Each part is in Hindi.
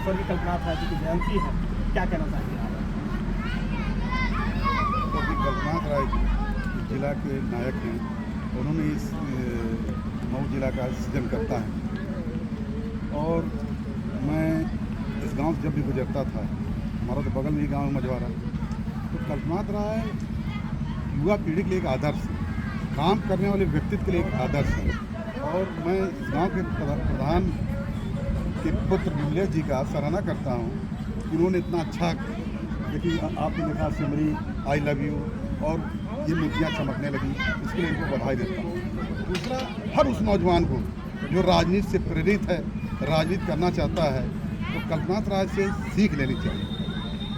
स्वर्गीय कल्पनाथ राय जी की जयंती है, क्या कहना चाहेंगे आप? स्वर्गीय कल्पनाथ राय जी जिला के नायक हैं। उन्होंने इस मऊ जिला का सृजन करता है और मैं इस गांव से जब भी गुजरता था, हमारा तो बगल में ही गांव है मझवारा, तो कल्पनाथ राय युवा पीढ़ी के लिए एक आदर्श है, काम करने वाले व्यक्तित्व के लिए एक आदर्श है। और मैं इस गांव के प्रधान के पुत्र नीलेश जी का सराहना करता हूं कि उन्होंने इतना अच्छा, देखिए आपने देखा सिमरी, आई लव यू और ये मूर्तियाँ चमकने लगी, इसके लिए इनको बधाई देता हूँ। दूसरा, हर उस नौजवान को जो राजनीति से प्रेरित है, राजनीति करना चाहता है, तो कल्पनाथ राय से सीख लेनी चाहिए।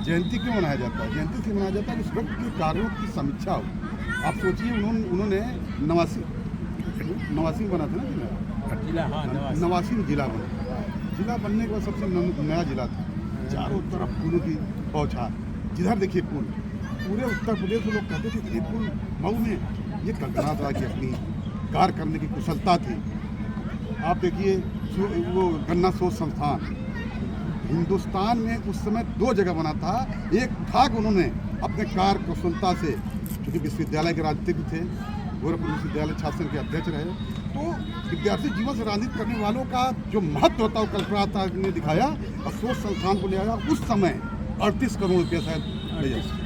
जयंती क्यों मनाया जाता है? जयंती से मनाया जाता है कि उस व्यक्ति के कार्यों की समीक्षा हो। आप सोचिए, उन्होंने नवासी में बना था ना जिला, नवासी में जिला बना। जिला बनने के बाद सबसे नया जिला था, चारों तरफ फूलों की बौछार, जिधर देखिए फूल। पूरे उत्तर प्रदेश में लोग कहते थे कि ये फूल मऊ में, ये कल्पनाथ राय की अपनी कार्य करने की कुशलता थी। आप देखिए वो गन्ना शोध संस्थान हिंदुस्तान में उस समय 2 जगह बना था। एक था कि उन्होंने अपने कार्य कुशलता से, क्योंकि विश्वविद्यालय के राजनीतिज्ञ थे, गोरखपुर विश्वविद्यालय छात्र संघ के अध्यक्ष रहे, तो विद्यार्थी जीवन से राजनीति करने वालों का जो महत्व होता है वो कल्पनाथ राय ने दिखाया और शोध संस्थान को ले आया। उस समय 38 करोड़ रुपया, शायद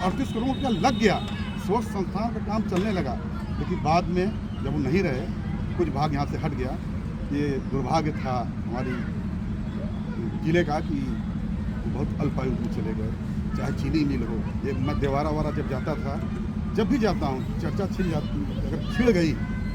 38 करोड़ रुपया लग गया, शोध संस्थान का काम चलने लगा। लेकिन बाद में जब वो नहीं रहे, कुछ भाग यहाँ से हट गया। ये दुर्भाग्य था हमारी जिले का कि बहुत अल्पायु में चले गए। चाहे चीनी मिल हो, ये मैं देवारा वारा जब जाता था, जब भी जाता हूँ चर्चा छिड़ जाती, अगर छिड़ गई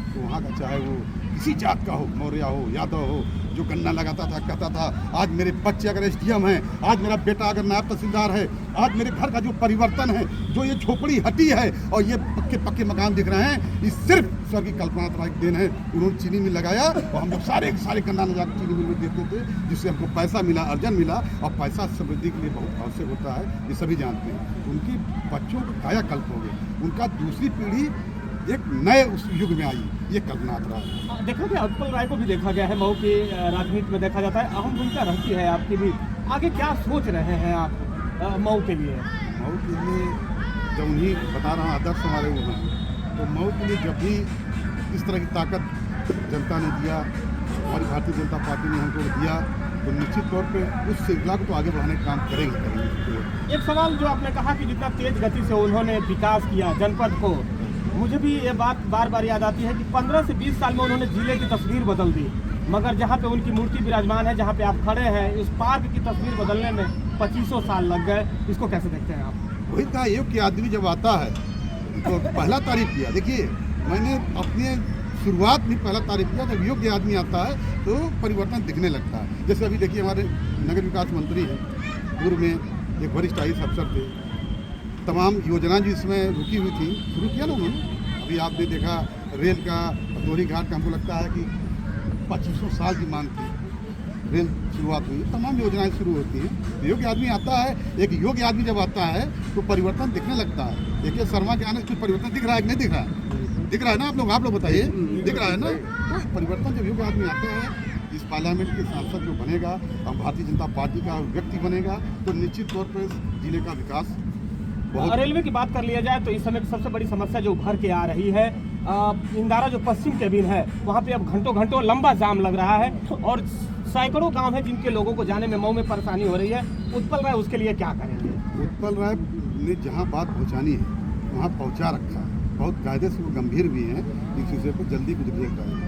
तो वहाँ का, चाहे वो किसी जात का हो, मौर्य हो, यादव हो, जो गन्ना लगाता था कहता था आज मेरे बच्चे अगर SDM हैं, आज मेरा बेटा अगर नायब तहसीलदार है, आज मेरे घर का जो परिवर्तन है, जो ये झोपड़ी हटी है और ये पक्के पक्के मकान दिख रहे हैं, ये सिर्फ स्वर्गीय कल्पनाथ राय की देन है। उन्होंने चीनी मिल लगाया और हम लोग सारे गन्ना लगा के चीनी मिल में देते थे, जिससे हमको पैसा मिला, अर्जन मिला। और पैसा समृद्धि के लिए बहुत आवश्यक होता है, ये सभी जानते हैं। उनकी बच्चों को कायाकल्प हो गए, उनका दूसरी पीढ़ी एक नए उस युग में आई, ये कल्पनाथ राय। देखा गया उत्पल राय को भी देखा गया है, मऊ की राजनीति में देखा जाता है, अहम भूमिका रहती है आपकी भी। आगे क्या सोच रहे हैं आप मऊ के लिए? मऊ के लिए जब उन्हीं बता रहा हूँ आदर्श हमारे वो हैं, तो मऊ के लिए जब भी इस तरह की ताकत जनता ने दिया, हमारी भारतीय जनता पार्टी ने हमको दिया, तो निश्चित तौर पे उस श्रृंखला को तो आगे बढ़ाने का काम करेंगे। एक सवाल जो आपने कहा कि जितना तेज गति से उन्होंने विकास किया जनपद को, मुझे भी ये बात बार बार याद आती है कि 15 से 20 साल में उन्होंने जिले की तस्वीर बदल दी। मगर जहाँ पे उनकी मूर्ति विराजमान है, जहाँ पे आप खड़े हैं, इस पार्क की तस्वीर बदलने में 2500 साल लग गए। इसको कैसे देखते हैं आप? वही कहा, योग्य आदमी जब आता है तो पहला तारीफ किया। देखिए, मैंने अपने शुरुआत में पहला तारीफ किया, जब योग्य आदमी आता है तो परिवर्तन दिखने लगता है। जैसे अभी देखिए हमारे नगर विकास मंत्री हैं, पूर्व में एक वरिष्ठ IAS अफसर थे, तमाम योजना जो इसमें रुकी हुई थी शुरू किया ना उन्होंने। अभी आपने देखा रेल का दोहरी घाट का, हमको लगता है कि 2500 साल की मांग थी, रेल शुरुआत हुई, तमाम योजनाएं शुरू होती हैं। योग्य आदमी आता है, एक योग्य आदमी जब आता है तो परिवर्तन दिखने लगता है। देखिए शर्मा के आने से कुछ परिवर्तन दिख रहा है कि नहीं दिख रहा है? दिख रहा है ना? आप लोग बताइए, दिख रहा है ना? तो परिवर्तन जब योग्य आदमी आता है, इस पार्लियामेंट के सांसद जो बनेगा और भारतीय जनता पार्टी का व्यक्ति बनेगा, तो निश्चित तौर पर जिले का विकास। रेलवे की बात कर लिया जाए तो इस समय सबसे बड़ी समस्या जो उभर के आ रही है, इंदारा जो पश्चिम केबिन है, वहाँ पे अब घंटों घंटों लंबा जाम लग रहा है और सैकड़ों गांव हैं जिनके लोगों को जाने में मऊ में परेशानी हो रही है। उत्पल राय उसके लिए क्या करेंगे? उत्पल राय ने जहाँ बात पहुँचानी है वहाँ पहुँचा रखा है, बहुत कायदे से वो गंभीर भी हैं, इस विषय पर जल्दी कुछ देख पाएंगे।